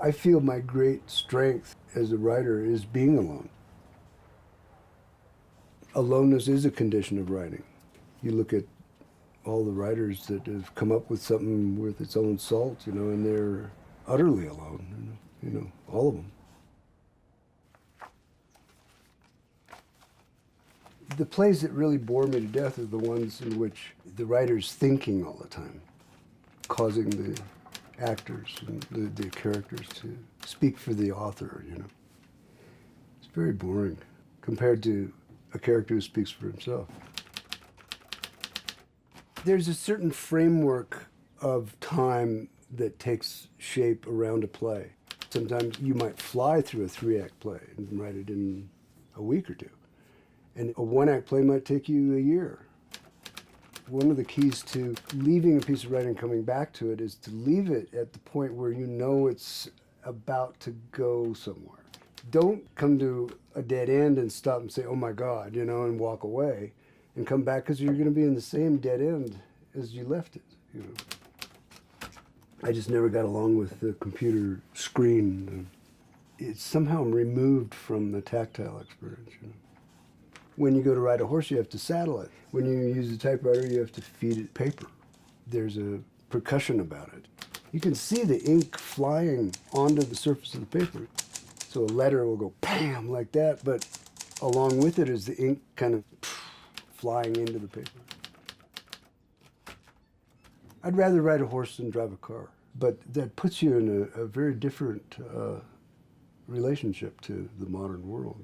I feel my great strength as a writer is being alone. Aloneness is a condition of writing. You look at all the writers that have come up with something with its own salt, and they're utterly alone, all of them. The plays that really bore me to death are the ones in which the writer's thinking all the time, causing the actors and the characters to speak for the author, It's very boring compared to a character who speaks for himself. There's a certain framework of time that takes shape around a play. Sometimes you might fly through a 3-act play and write it in a week or two. And a 1-act play might take you a year. One of the keys to leaving a piece of writing and coming back to it is to leave it at the point where you know it's about to go somewhere. Don't come to a dead end and stop and say, oh my God, and walk away and come back, because you're going to be in the same dead end as you left it. I just never got along with the computer screen. It's somehow removed from the tactile experience. When you go to ride a horse, you have to saddle it. When you use a typewriter, you have to feed it paper. There's a percussion about it. You can see the ink flying onto the surface of the paper. So a letter will go bam like that, but along with it is the ink kind of flying into the paper. I'd rather ride a horse than drive a car, but that puts you in a very different relationship to the modern world.